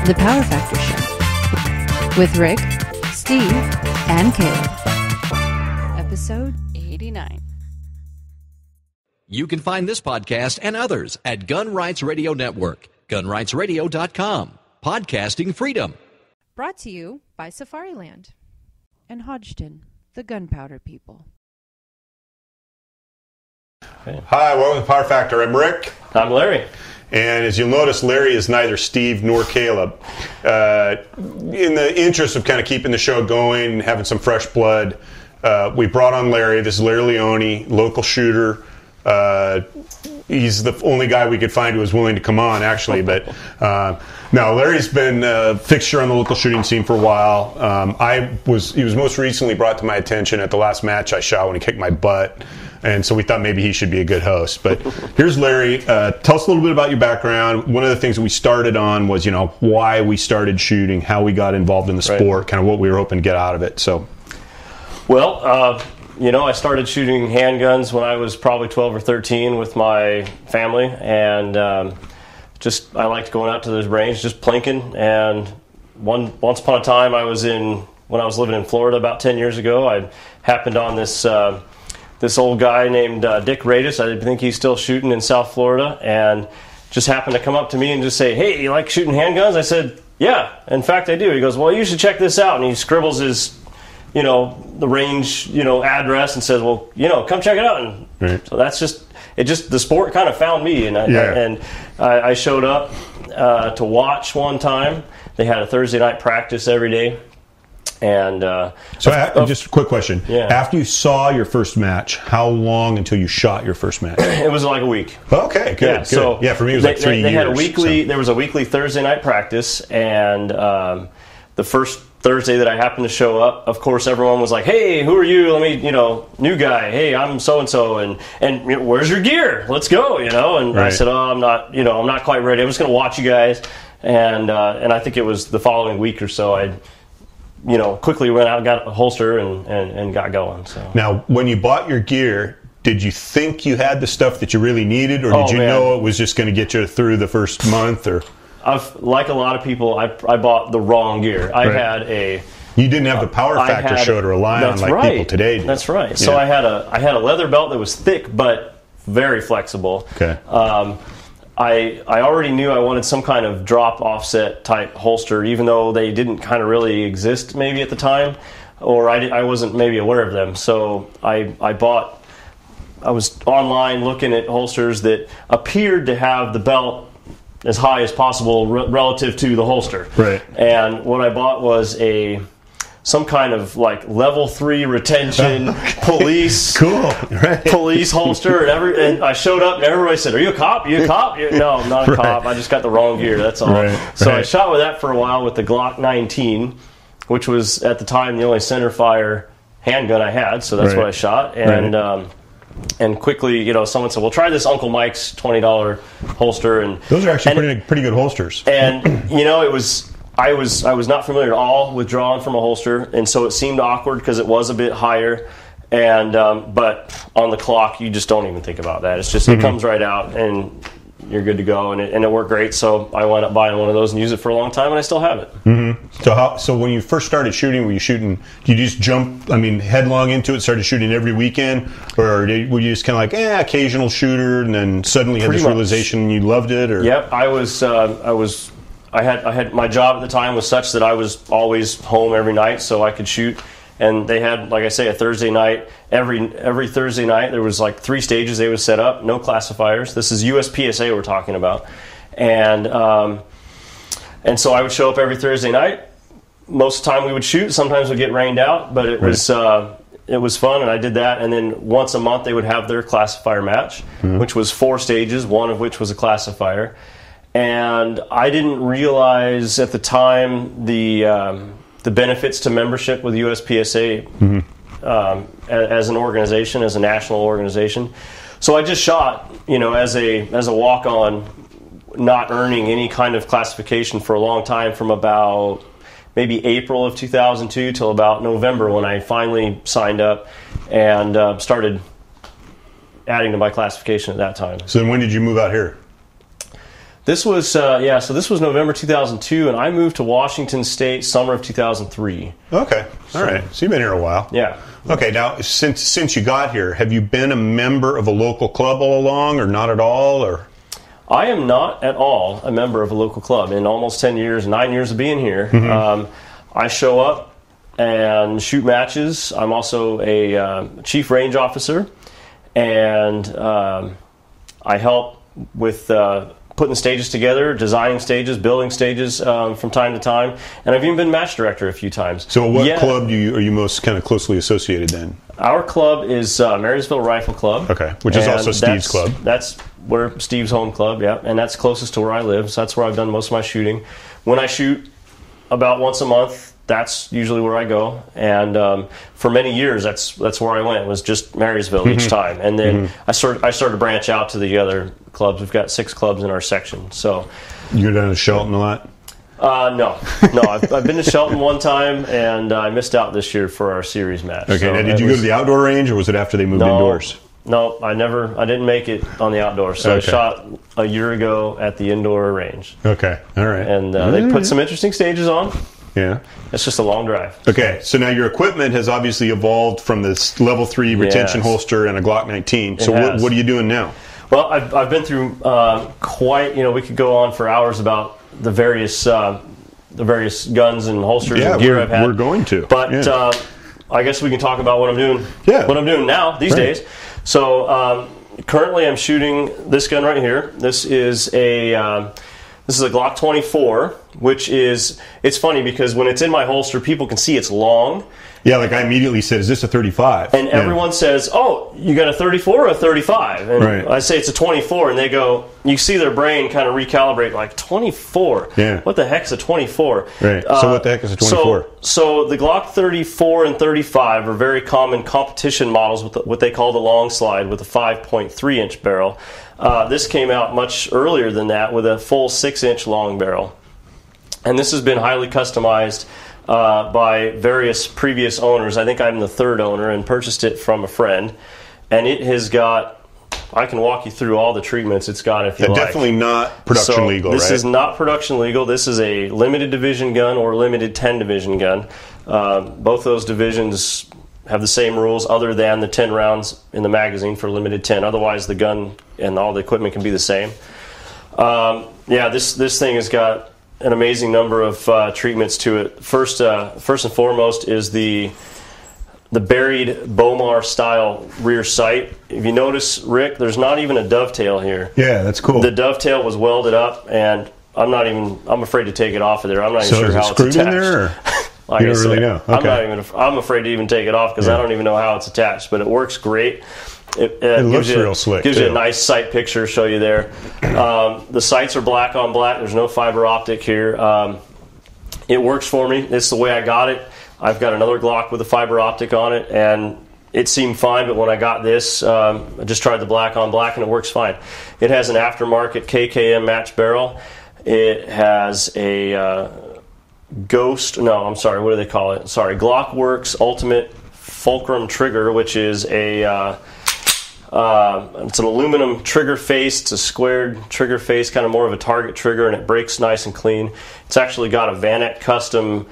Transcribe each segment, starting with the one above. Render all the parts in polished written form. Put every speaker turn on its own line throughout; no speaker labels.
The Power Factor Show with Rick, Steve, and Caleb. Episode 89.
You can find this podcast and others at Gun Rights Radio Network, gunrightsradio.com. Podcasting freedom.
Brought to you by Safariland and Hodgdon, the gunpowder people.
Okay. Hi, welcome to Power Factor. I'm Rick.
I'm Larry.
And as you'll notice, Larry is neither Steve nor Caleb. In the interest of kind of keeping the show going and having some fresh blood, we brought on Larry. This is Larry Leone, local shooter. He's the only guy we could find who was willing to come on, actually. But now Larry's been a fixture on the local shooting scene for a while. He was most recently brought to my attention at the last match I shot when he kicked my butt. And so we thought maybe he should be a good host. But here's Larry. Tell us a little bit about your background. One of the things that we started on was, why we started shooting, how we got involved in the sport, kind of what we were hoping to get out of it. So,
well, I started shooting handguns when I was probably 12 or 13 with my family. And I liked going out to those range, just plinking. And once upon a time, when I was living in Florida about 10 years ago, I happened on this old guy named Dick Radis. I think he's still shooting in South Florida, and just happened to come up to me and just say, "Hey, you like shooting handguns?" I said, "Yeah, in fact I do." He goes, "Well, you should check this out." And he scribbles his, the range, address and says, "Well, come check it out." And so that's the sport kind of found me, and I showed up to watch one time. They had a Thursday night practice every day. And
just a quick question.
Yeah.
After you saw your first match, how long until you shot your first match?
It was like a week.
Okay, good.
Yeah,
good.
So
for me it was like 3 years.
They had There was a weekly Thursday night practice, and the first Thursday that I happened to show up, of course, everyone was like, "Hey, who are you? Let me, new guy. Hey, I'm so and so, and where's your gear? Let's go, And I said, "Oh, I'm not quite ready. I'm just going to watch you guys." And I think it was the following week or so, I quickly went out, got a holster, and got going. So
now, when you bought your gear, did you think you had the stuff that you really needed, or did you know it was just going to get you through the first month? Or
like a lot of people, I bought the wrong gear.
You didn't have the power factor show to rely on like people today do.
That's right. So I had a leather belt that was thick but very flexible.
Okay.
I already knew I wanted some kind of drop offset type holster, even though they didn't kind of really exist maybe at the time, or I wasn't maybe aware of them. So I was online looking at holsters that appeared to have the belt as high as possible relative to the holster.
Right.
And what I bought was some kind of like level 3 retention police police holster, and I showed up and everybody said, "Are you a cop? You a cop?" No, I'm not a cop. I just got the wrong gear. That's all. So I shot with that for a while with the Glock 19, which was at the time the only centerfire handgun I had. So that's what I shot, and quickly, someone said, "Well, try this Uncle Mike's $20 holster." And
those are actually pretty good holsters.
And it was. I was not familiar at all with drawing from a holster, and so it seemed awkward because it was a bit higher. And but on the clock, you just don't even think about that. It's just it comes right out, and you're good to go. And it worked great. So I wound up buying one of those and used it for a long time, and I still have it.
Mm-hmm. So when you first started shooting, were you shooting? Did you just jump? Headlong into it, started shooting every weekend, or were you just kind of like occasional shooter, and then suddenly had this realization you loved it? Or
yep, I had my job at the time was such that I was always home every night, so I could shoot. And they had, like I say, a Thursday night. Every Thursday night there was like 3 stages they would set up, no classifiers. This is USPSA we're talking about, and so I would show up every Thursday night. Most of the time we would shoot. Sometimes we'd get rained out, but it was fun, and I did that. And then once a month they would have their classifier match, which was 4 stages, one of which was a classifier. And I didn't realize at the time the benefits to membership with USPSA as an organization, as a national organization. So I just shot, as a walk-on, not earning any kind of classification for a long time, from about maybe April of 2002 till about November, when I finally signed up and started adding to my classification at that time.
So then when did you move out here?
This was so this was November 2002, and I moved to Washington State summer of 2003.
Okay, all right. So you've been here a while.
Yeah.
Okay, now since you got here, have you been a member of a local club all along, or not at all, or?
I am not at all a member of a local club. In almost 10 years, 9 years of being here, I show up and shoot matches. I'm also a chief range officer, and I help with putting stages together, designing stages, building stages from time to time, and I've even been match director a few times.
So what club are you most kind of closely associated then?
Our club is Marysville Rifle Club.
Okay, which is also Steve's club.
That's where Steve's home club, yeah, and that's closest to where I live, so that's where I've done most of my shooting. When I shoot about once a month, that's usually where I go, and for many years that's where I went, was just Marysville each time, and then I started to branch out to the other clubs. We've got 6 clubs in our section. So
you go down to Shelton a lot?
No. I've been to Shelton one time, and I missed out this year for our series match.
Okay, now did you go to the outdoor range, or was it after they moved indoors?
No, I didn't make it on the outdoor, so
Okay.
I shot a year ago at the indoor range.
Okay, all right.
And they put some interesting stages on.
Yeah.
It's just a long drive.
Okay, so now your equipment has obviously evolved from this level 3 retention holster and a Glock 19. So what are you doing now?
Well, I've been through quite. We could go on for hours about the various guns and holsters and gear I've had.
We're going to.
But I guess we can talk about what I'm doing.
Yeah.
What I'm doing now these days. So currently, I'm shooting this gun right here. This is a Glock 24, which is, it's funny because when it's in my holster, people can see it's long.
Yeah, like I immediately said, is this a 35?
And everyone says, oh, you got a 34 or a 35? And I say it's a 24, and they go, you see their brain kind of recalibrate, like, 24?
Yeah.
What the heck's a 24?
Right. So what the heck is a 24?
So the Glock 34 and 35 are very common competition models with what they call the long slide with a 5.3-inch barrel. This came out much earlier than that with a full 6-inch long barrel. And this has been highly customized by various previous owners. I think I'm the 3rd owner, and purchased it from a friend. And it has got, I can walk you through all the treatments it's got if you like.
Definitely not production legal, right?
This is not production legal. This is a limited division gun or limited 10 division gun. Both those divisions have the same rules other than the 10 rounds in the magazine for limited 10. Otherwise, the gun and all the equipment can be the same. This thing has got an amazing number of treatments to it. First and foremost is the buried Bomar style rear sight. If you notice, Rick, there's not even a dovetail here.
Yeah, that's cool.
The dovetail was welded up, and I'm afraid to take it off of there. I'm not even sure how it's attached.
In there, or?
Like
you don't really know. Okay.
I'm afraid to even take it off because I don't even know how it's attached, but it works great. It
looks real slick.
Gives you a nice sight picture. Show you there. The sights are black on black. There's no fiber optic here. It works for me. It's the way I got it. I've got another Glock with a fiber optic on it, and it seemed fine. But when I got this, I just tried the black on black, and it works fine. It has an aftermarket KKM match barrel. It has a what do they call it? Glockworks Ultimate Fulcrum trigger, which is it's an aluminum trigger face. It's a squared trigger face, kind of more of a target trigger, and it breaks nice and clean. It's actually got a Vanek custom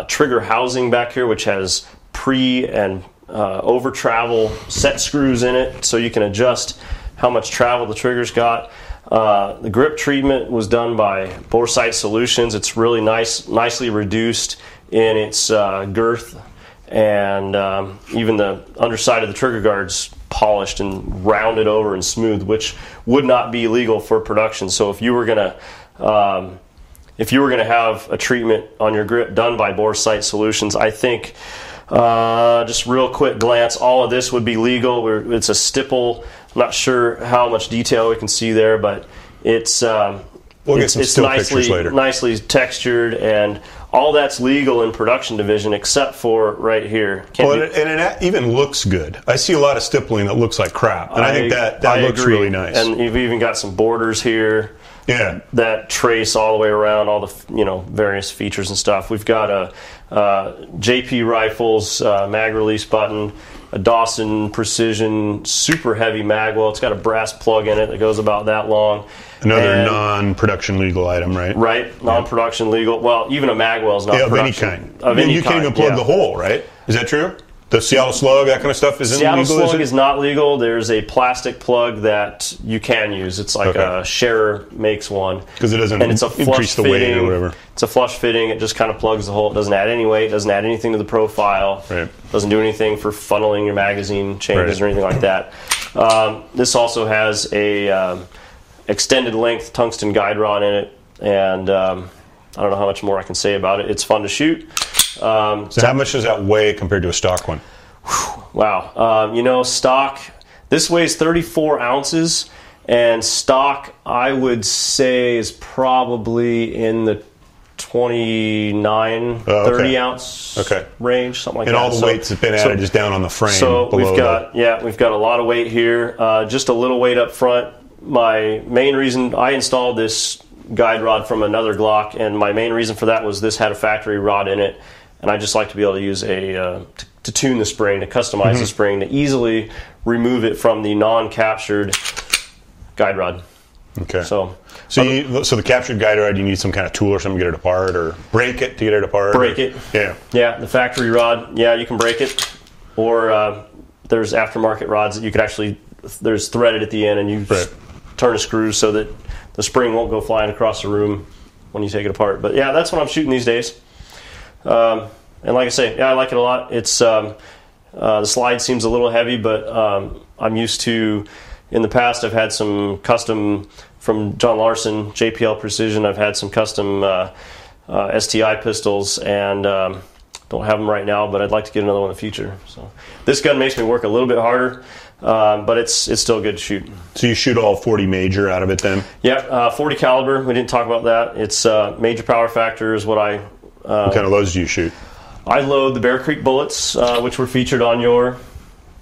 trigger housing back here, which has pre and over travel set screws in it, so you can adjust how much travel the trigger's got. The grip treatment was done by Boresight Solutions. It's really nicely reduced in its girth, and even the underside of the trigger guard's polished and rounded over and smooth, which would not be legal for production. So if you were gonna have a treatment on your grip done by Boresight Solutions, I think just real quick glance, all of this would be legal. It's a stipple. I'm not sure how much detail we can see there, but it's nicely textured, and all that's legal in production division except for right here.
And it even looks good. I see a lot of stippling that looks like crap, and I think that looks really nice.
And you've even got some borders here.
Yeah,
that trace all the way around all the various features and stuff. We've got a JP Rifles mag release button. a Dawson Precision super heavy magwell. It's got a brass plug in it that goes about that long.
Another non-production legal item, right?
Right, non-production legal. Well, even a magwell is not
of any
production.
kind.
Of any
you can't even plug the hole, right? Is that true? The Seattle Slug, that kind of stuff, isn't legal?
Seattle Slug is not legal. There's a plastic plug that you can use. It's like a Scherer makes one.
Because it doesn't
and it's a
increase the weight or whatever.
It's a flush fitting. It just kind of plugs the hole. It doesn't add any weight. Doesn't add anything to the profile.
Right.
Doesn't do anything for funneling your magazine changes or anything like that. This also has a extended length tungsten guide rod in it. And I don't know how much more I can say about it. It's fun to shoot.
So how much does that weigh compared to a stock one?
Wow. Stock, this weighs 34 ounces, and stock, I would say, is probably in the 29, 30 ounce range, something like that.
And all the weights have been added just down on the frame.
So we've got a lot of weight here, just a little weight up front. My main reason, I installed this guide rod from another Glock, and my main reason for that was this had a factory rod in it, and I just like to be able to use to tune the spring, to customize the spring, to easily remove it from the non-captured guide rod.
Okay. So the captured guide rod, you need some kind of tool or something to get it apart, or break it to get it apart?
Break it.
Yeah.
Yeah, the factory rod, you can break it. Or there's aftermarket rods that you could actually, there's threaded at the end, and you turn the screws so that the spring won't go flying across the room when you take it apart. But yeah, that's what I'm shooting these days. And like I say, I like it a lot. It's the slide seems a little heavy, but I'm used to. In the past, I've had some custom from John Larson, JPL Precision. I've had some custom STI pistols, and don't have them right now, but I'd like to get another one in the future. So this gun makes me work a little bit harder, but it's still good to shoot.
So you shoot all 40 major out of it then?
Yeah, 40 caliber. We didn't talk about that. It's major power factor is what I.
What kind of loads do you shoot?
I load the Bear Creek bullets, which were featured on your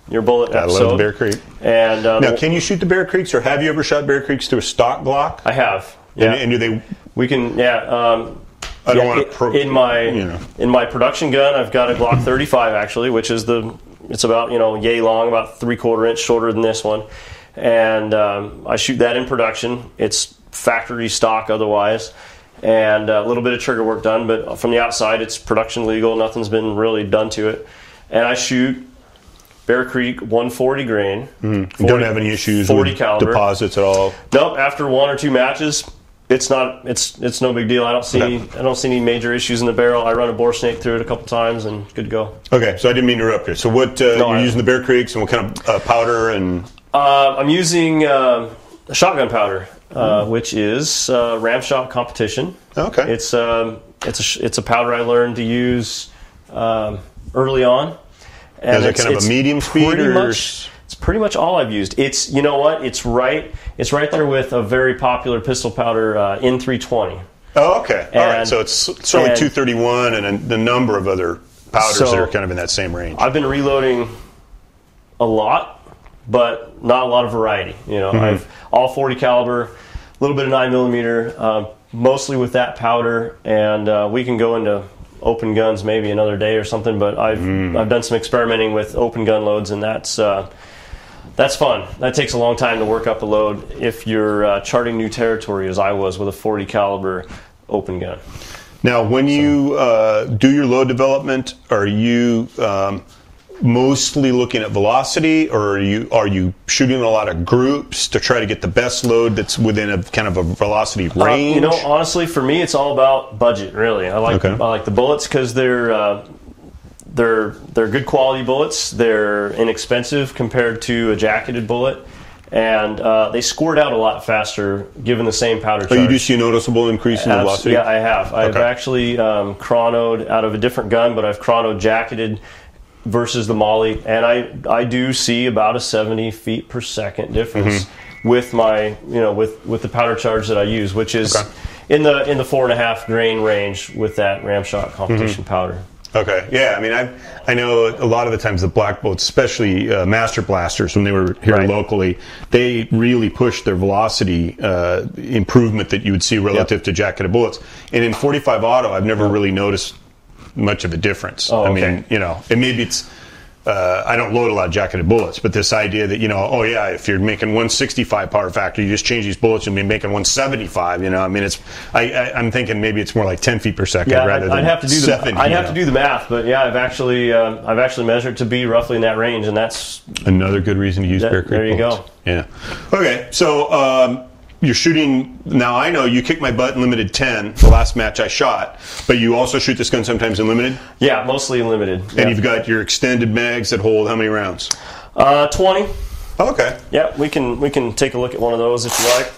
bullet episode.
I love the Bear Creek.
And
now, can you shoot the Bear Creeks, or have you ever shot Bear Creeks through a stock Glock?
I have. Yeah.
And do they?
We can. Yeah.
I don't want to.
In my production gun, I've got a Glock 35 actually, which is it's about yay long, about 3/4 inch shorter than this one, and I shoot that in production. It's factory stock otherwise. And a little bit of trigger work done, but from the outside it's production legal. Nothing's been really done to it. And I shoot Bear Creek 140 grain.
You don't have any issues
40
with
caliber
deposits at all?
Nope. After one or two matches, it's no big deal. I don't see any major issues in the barrel. I run a bore snake through it a couple times and good to go.
Okay, so I didn't mean to interrupt you. So what you're using the Bear Creeks, and what kind of powder and?
I'm using a shotgun powder. Which is Ramshot Competition.
Okay.
It's a powder I learned to use early on.
And is it kind of a medium speed?
It's pretty much all I've used. It's It's right there with a very popular pistol powder, N320.
Oh, okay. All right. So it's certainly 231 and a number of other powders that are kind of in that same range.
I've been reloading a lot, but not a lot of variety. I've all 40 caliber, a little bit of 9mm, mostly with that powder, and we can go into open guns maybe another day or something. But I've done some experimenting with open gun loads, and that's fun. That takes a long time to work up a load if you're charting new territory, as I was with a 40 caliber open gun.
Now, when you do your load development, are you mostly looking at velocity, or are you shooting a lot of groups to try to get the best load that's within a kind of a velocity range?
Honestly, for me, it's all about budget. Really, I like the bullets because they're good quality bullets. They're inexpensive compared to a jacketed bullet, and they squirt out a lot faster given the same powder charge.
Oh, you do see a noticeable increase in velocity?
Yeah, I have. I've actually chronoed out of a different gun, but I've chronoed jacketed versus the Molly, and I do see about a 70 feet per second difference with my with the powder charge that I use, which is in the 4.5 grain range with that Ramshot Competition powder.
Okay, yeah. I mean, I know a lot of the times the black bolts, especially Master Blasters, when they were here locally, they really pushed their velocity improvement that you would see relative to jacketed bullets. And in 45 auto, I've never really noticed much of a difference.
Oh,
I mean, and maybe it's I don't load a lot of jacketed bullets, but this idea that, oh yeah, if you're making 165 power factor, you just change these bullets and be making 175. I mean, I'm thinking maybe it's more like 10 feet per second rather than 70.
I'd have to do the math, but yeah, I've actually measured to be roughly in that range, and that's
another good reason to use Bear Creek
There you
bullets.
go.
Yeah. Okay, so you're shooting now. I know you kicked my butt in limited 10 the last match I shot, but you also shoot this gun sometimes in limited.
Yeah, mostly in limited.
And you've got your extended mags that hold how many rounds?
20.
Okay.
Yeah, we can take a look at one of those if you like.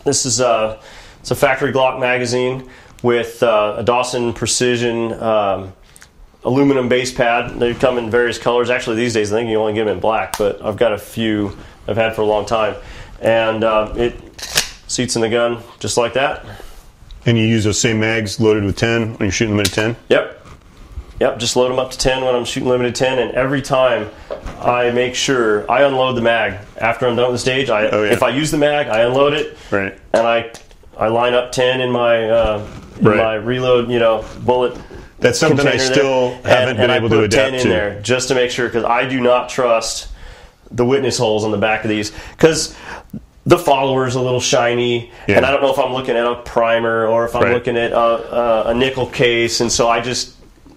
This is it's a factory Glock magazine with a Dawson Precision aluminum base pad. They come in various colors. Actually, these days I think you only get them in black, but I've got a few I've had for a long time. And it seats in the gun just like that.
And you use those same mags loaded with 10 when you're shooting limited 10?
Yep, just load them up to 10 when I'm shooting limited 10, and every time I make sure I unload the mag. After I'm done with the stage, if I use the mag, I unload it,
right,
and I line up 10 in my my reload, bullet.
That's something I still haven't been able to adapt
10 in there just to make sure, because I do not trust the witness holes on the back of these, because the follower's a little shiny, and I don't know if I'm looking at a primer or if I'm looking at a nickel case, and so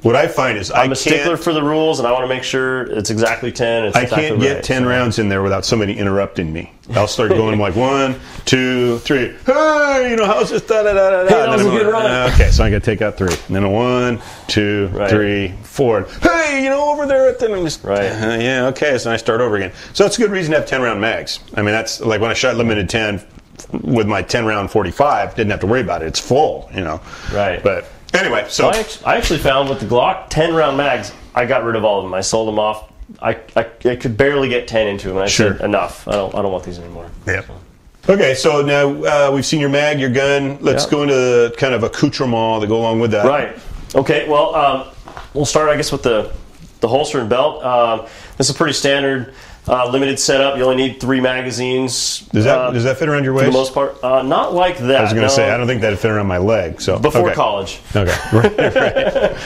what I find is
I'm a stickler for the rules, and I want to make sure it's exactly 10.
I can't get 10 rounds in there without somebody interrupting me. I'll start going like 1, 2, 3. Hey, how's this? Da da da da.
That was a good run.
Okay, so I got to take out 3, and then a 1, 2, 3, 4. Hey, over there at the. I'm just yeah. Okay, so I start over again. So it's a good reason to have 10 round mags. I mean, that's like when I shot limited 10 with my 10 round 45. Didn't have to worry about it. It's full.
Right.
But. Anyway, so
I actually found with the Glock 10 round mags, I got rid of all of them. I sold them off. I could barely get 10 into them. And I said enough. I don't want these anymore.
Yeah. Okay, so now we've seen your mag, your gun. Let's go into kind of accoutrement that go along with that.
Right. Okay. Well, we'll start, I guess, with the holster and belt. This is a pretty standard. Limited setup. You only need 3 magazines.
Does that fit around your waist?
For the most part, not like that.
I was going to say I don't think that'd fit around my leg. So
before college.
Okay. Right.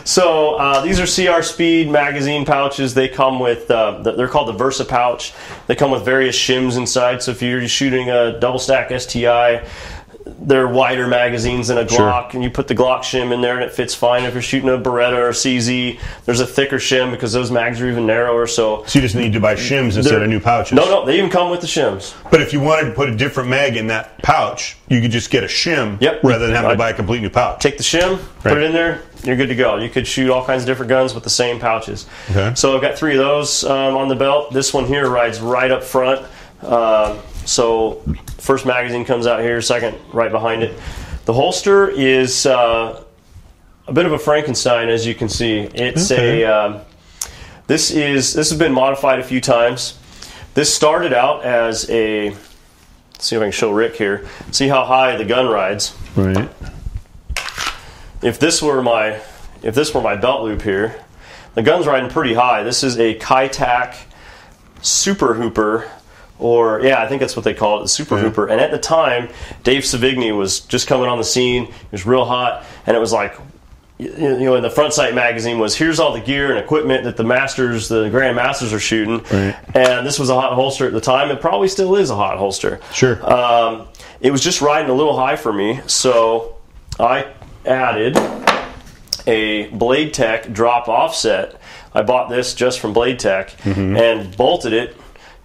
So these are CR Speed magazine pouches. They come with they're called the Versa pouch. They come with various shims inside. So if you're shooting a double stack STI, they're wider magazines than a Glock, and you put the Glock shim in there and it fits fine. If you're shooting a Beretta or a CZ, there's a thicker shim because those mags are even narrower. So
you just need to buy shims instead of new pouches.
No, they even come with the shims.
But if you wanted to put a different mag in that pouch, you could just get a shim rather than having to buy a complete new pouch.
Take the shim, put it in there, you're good to go. You could shoot all kinds of different guns with the same pouches.
Okay.
So I've got 3 of those on the belt. This one here rides right up front. So first magazine comes out here, second right behind it. The holster is a bit of a Frankenstein, as you can see. It's this has been modified a few times. This started out as a, let's see if I can show Rick here. See how high the gun rides.
Right.
If this were my belt loop here, the gun's riding pretty high. This is a Ki-Tak Super Hooper. Or, I think that's what they call it, the Super Hooper. And at the time, Dave Savigny was just coming on the scene. It was real hot. And it was like, in the front sight magazine was, here's all the gear and equipment that the Grand Masters are shooting.
Right.
And this was a hot holster at the time. It probably still is a hot holster.
Sure.
It was just riding a little high for me. So I added a Blade Tech drop offset. I bought this just from Blade Tech and bolted it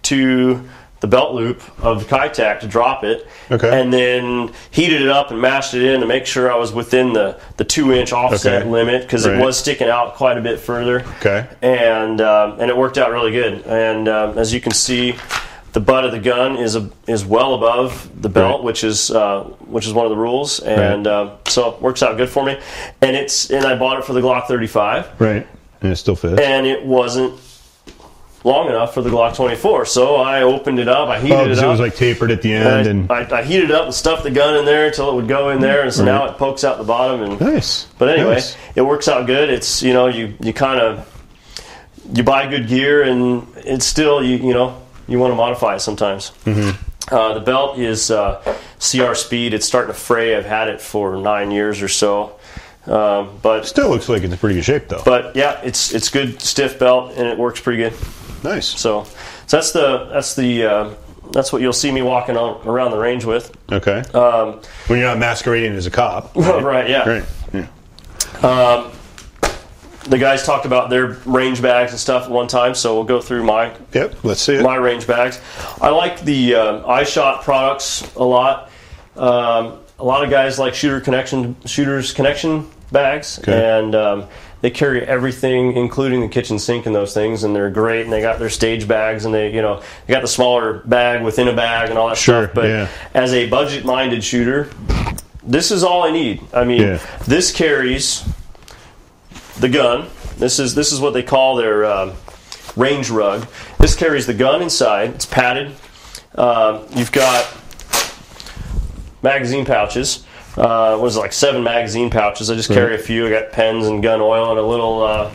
to the belt loop of the Ki-Tak to drop it, and then heated it up and mashed it in to make sure I was within the 2-inch offset limit, because it was sticking out quite a bit further.
Okay.
And it worked out really good. And as you can see, the butt of the gun is well above the belt, which is one of the rules, and so it works out good for me. And I bought it for the Glock 35.
Right. And it still fits.
And it wasn't long enough for the Glock 24, so I opened it up. I heated it up.
It was like tapered at the end, and
I heated it up and stuffed the gun in there until it would go in there, and so now it pokes out the bottom. And
nice.
But anyway, it works out good. It's you kind of buy good gear, and it's still you want to modify it sometimes. The belt is CR Speed. It's starting to fray. I've had it for 9 years or so. But
still looks like it's in pretty good shape, though.
But yeah, it's good stiff belt and it works pretty good.
Nice.
So that's what you'll see me walking around the range with.
Okay. When you're not masquerading as a cop.
Right. Right. Yeah.
Right. Yeah.
The guys talked about their range bags and stuff at one time, so we'll go through my
let's see it.
My range bags. I like the iShot products a lot. A lot of guys like shooters connection bags, and they carry everything, including the kitchen sink and those things, and they're great. And they got their stage bags, and they got the smaller bag within a bag and all that stuff. But as a budget-minded shooter, this is all I need. I mean, this carries the gun. This is what they call their range rug. This carries the gun inside. It's padded. You've got magazine pouches. Was like 7 magazine pouches. I just carry a few. I got pens and gun oil and a little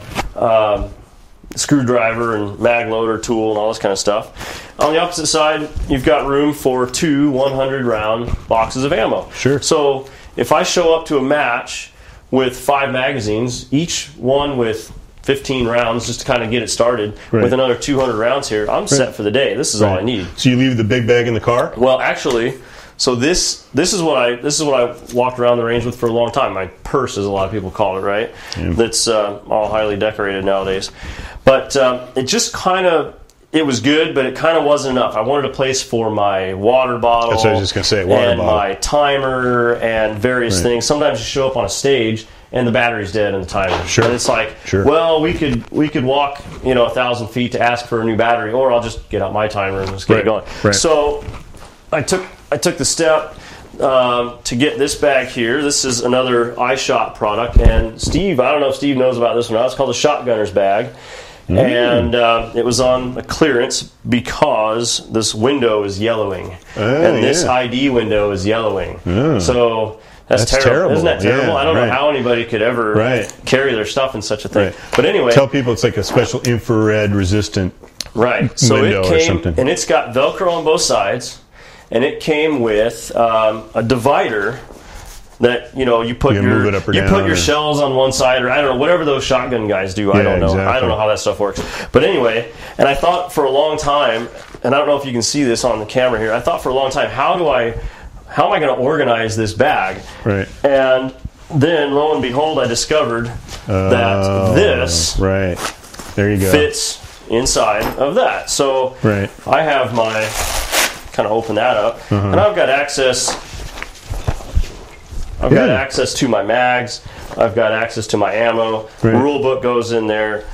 screwdriver and mag loader tool and all this kind of stuff. On the opposite side, you've got room for 2 100-round boxes of ammo.
Sure.
So if I show up to a match with 5 magazines, each one with 15 rounds, just to kind of get it started, with another 200 rounds here, I'm set for the day. This is all I need.
So you leave the big bag in the car?
Well, actually, so this is what I walked around the range with for a long time. My purse, as a lot of people call it, right? Yeah. That's all highly decorated nowadays. But it just kind of, it was good, but it kind of wasn't enough. I wanted a place for my water bottle.
That's what I was just going to say, water bottle.
My timer and various things. Sometimes you show up on a stage and the battery's dead in the timer.
Sure.
And it's like, well, we could walk 1,000 feet to ask for a new battery, or I'll just get out my timer and just get it going.
Right.
So I took the step to get this bag here. This is another iShot product, and Steve, I don't know if Steve knows about this one or not. It's called the Shotgunner's bag. And it was on a clearance because this window is yellowing, and this ID window is yellowing. So that's terrible. Isn't that terrible? I don't know how anybody could ever carry their stuff in such a thing. But anyway,
tell people it's like a special infrared resistant
So
window
it came,
or something.
and it's got Velcro on both sides, and it came with a divider that you put your shells on one side, or I don't know, whatever those shotgun guys do. I don't know. Exactly. I don't know how that stuff works. But anyway, and I thought for a long time, and I don't know if you can see this on the camera here. I thought for a long time, how am I going to organize this bag?
Right.
And then lo and behold, I discovered that this
there you go
fits inside of that. So I have my kind of open that up, and I've got access. I've got access to my mags. I've got access to my ammo. Rule book goes in there.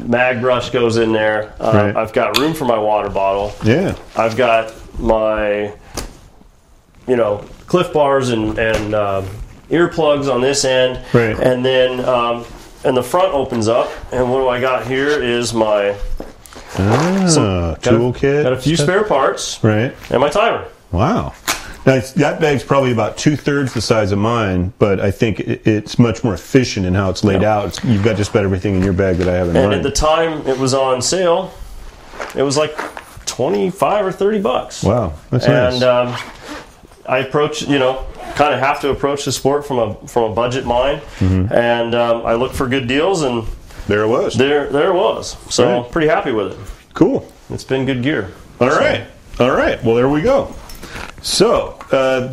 Mag brush goes in there. I've got room for my water bottle.
Yeah.
I've got my, Cliff Bars and earplugs on this end. And then and the front opens up. And what do I got here is my
toolkit.
Got a few spare parts.
And
my timer.
Wow. Now, that bag's probably about 2/3 the size of mine, but I think it's much more efficient in how it's laid out. You've got just about everything in your bag that I have in mine.
And at the time it was on sale, it was like $25 or $30.
Wow, that's nice.
And I approach, kind of have to approach the sport from a budget mind, and I look for good deals, and
there it was.
There it was. So I'm pretty happy with it.
Cool.
It's been good gear.
All right. Well, there we go. So,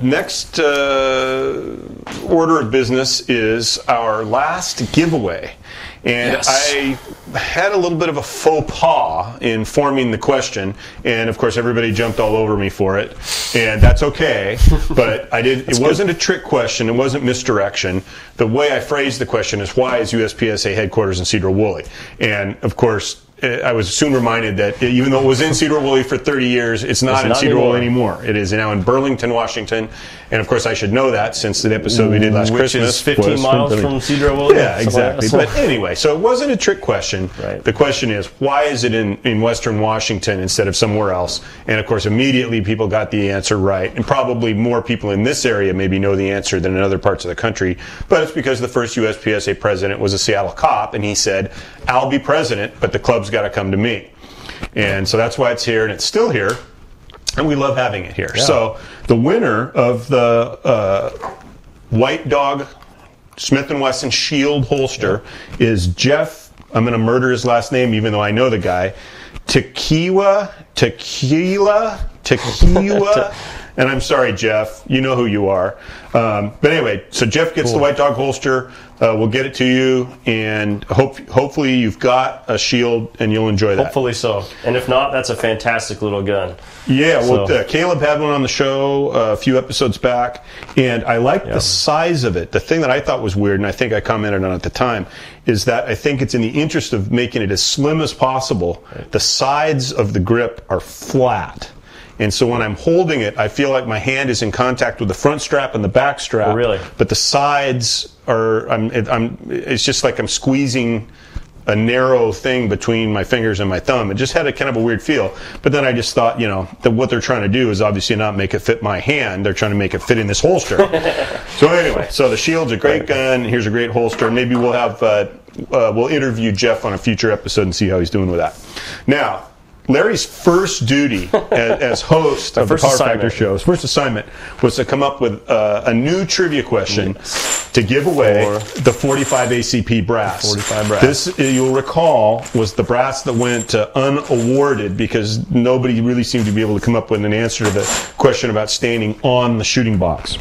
next order of business is our last giveaway. And I had a little bit of a faux pas in forming the question, and of course everybody jumped all over me for it, and that's okay. But it wasn't a trick question, it wasn't misdirection. The way I phrased the question is, why is USPSA headquarters in Cedar Woolley? And of course, I was soon reminded that even though it was in Cedar Woolley for 30 years, it's not in Cedar Woolley anymore. It is now in Burlington, Washington. And of course, I should know that since the episode we did last Christmas
is 15 miles from Cedar Woolley.
Yeah, exactly. But anyway, so it wasn't a trick question. The question is, why is it in Western Washington instead of somewhere else? And of course, immediately people got the answer right. And probably more people in this area maybe know the answer than in other parts of the country. But it's because the first USPSA president was a Seattle cop, and he said, I'll be president, but the club's got to come to me. And so that's why it's here, and it's still here. And we love having it here. So the winner of the White Dog Smith & Wesson Shield holster is Jeff. I'm going to murder his last name, even though I know the guy. Tequila. And I'm sorry, Jeff. You know who you are. But anyway, so Jeff gets the White Dog holster. We'll get it to you, and hopefully you've got a shield, and you'll enjoy that.
Hopefully so. And if not, that's a fantastic little gun.
Yeah, well, Caleb had one on the show a few episodes back, and I liked the size of it. The thing that I thought was weird, and I think I commented on it at the time, is that I think it's in the interest of making it as slim as possible. Right. The sides of the grip are flat. And so when I'm holding it, I feel like my hand is in contact with the front strap and the back strap.
Oh, really?
But the sides are, it's just like I'm squeezing a narrow thing between my fingers and my thumb. It just had a kind of a weird feel. But then I just thought, that what they're trying to do is obviously not make it fit my hand. They're trying to make it fit in this holster. So anyway, so the Shield's a great gun. Here's a great holster. Maybe we'll have, we'll interview Jeff on a future episode and see how he's doing with that. Now, Larry's first duty as host of the Power Factor Show, his first assignment, was to come up with a new trivia question to give away the 45 ACP brass.
45 brass.
This, you'll recall, was the brass that went unawarded because nobody really seemed to be able to come up with an answer to the question about standing on the shooting box.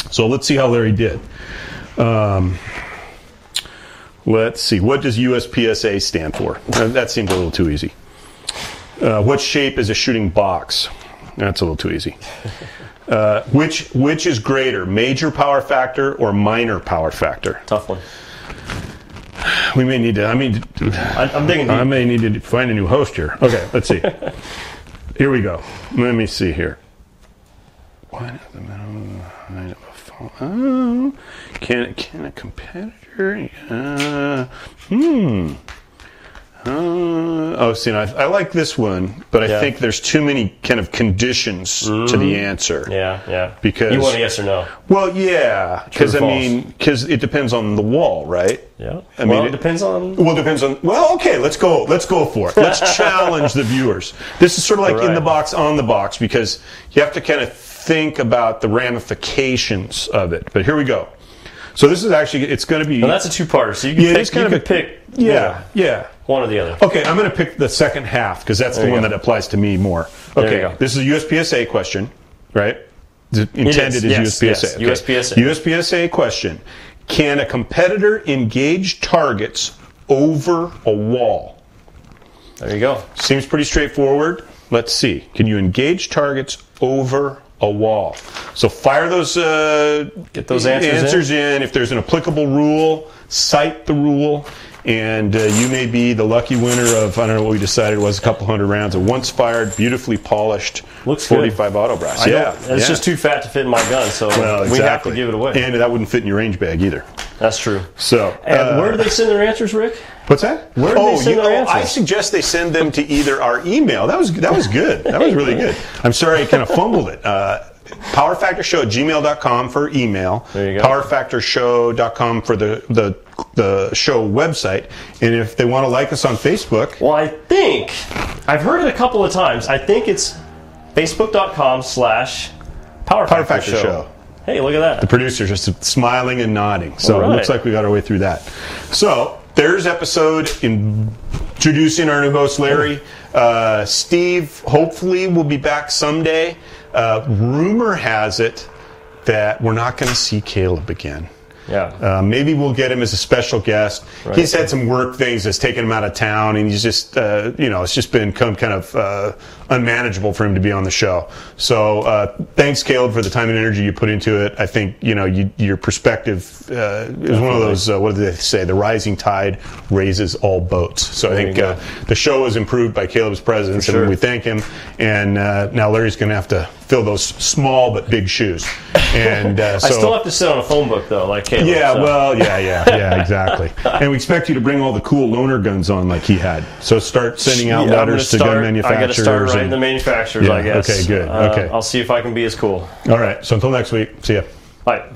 So let's see how Larry did. Let's see. What does USPSA stand for? That seems a little too easy. What shape is a shooting box? That's a little too easy. Which is greater, major power factor or minor power factor?
Tough one.
We may need to. I'm thinking. I may need to find a new host here. Okay, let's see. Here we go. Let me see here. Can a competitor? I like this one, but I think there's too many kind of conditions to the answer.
Yeah.
Because
you want a yes or no?
Well, yeah, because it depends on the wall, right?
Yeah.
It
depends on.
Well, depends on. Well, okay, let's go for it. Let's challenge the viewers. This is sort of like in the box, on the box, because you have to kind of think about the ramifications of it. But here we go. So this is actually, it's going to be.
Well, that's a two-parter. So you can pick.
Yeah.
One or the other.
Okay, I'm going to pick the second half because that's the one that applies to me more. Okay, this is a USPSA question, right? Intended as USPSA.
Yes.
Okay.
USPSA.
USPSA question. Can a competitor engage targets over a wall?
There you go.
Seems pretty straightforward. Let's see. Can you engage targets over a wall? So fire those
get those answers
in. If there's an applicable rule, cite the rule, and you may be the lucky winner of, I don't know what we decided it was, a couple hundred rounds of once fired, beautifully polished,
looks
45 auto brass.
It's just too fat to fit in my gun, so we have to give it away.
And that wouldn't fit in your range bag either.
That's true.
So,
where do they send their answers, Rick?
What's that?
Where do they send their answers?
I suggest they send them to either our email. That was good. That was really good. I'm sorry I kind of fumbled it. PowerFactorShow@gmail.com for email.
There you go.
PowerFactorShow.com for the show website. And if they want to like us on Facebook.
Well, I think I've heard it a couple of times. I think it's Facebook.com/PowerFactorShow. Hey, look at that.
The producer's just smiling and nodding. So It looks like we got our way through that. So there's episode introducing our new host, Larry. Steve, hopefully, will be back someday. Rumor has it that we're not going to see Caleb again.
Yeah.
Maybe we'll get him as a special guest. Right. He's had some work things that's taken him out of town, and he's just, it's just been kind of unmanageable for him to be on the show. So thanks, Caleb, for the time and energy you put into it. I think, your perspective is one of those, what do they say, the rising tide raises all boats. So I think the show was improved by Caleb's presence, and we thank him. And now Larry's going to have to fill those small but big shoes. And
I still have to sit on a phone book, though, like Caleb.
Yeah, so. Yeah, exactly. And we expect you to bring all the cool loaner guns on like he had. So start sending out letters to gun manufacturers.
I got to start writing the manufacturers, I guess.
Okay, good. Okay.
I'll see if I can be as cool.
All right. So until next week, see ya.
Bye.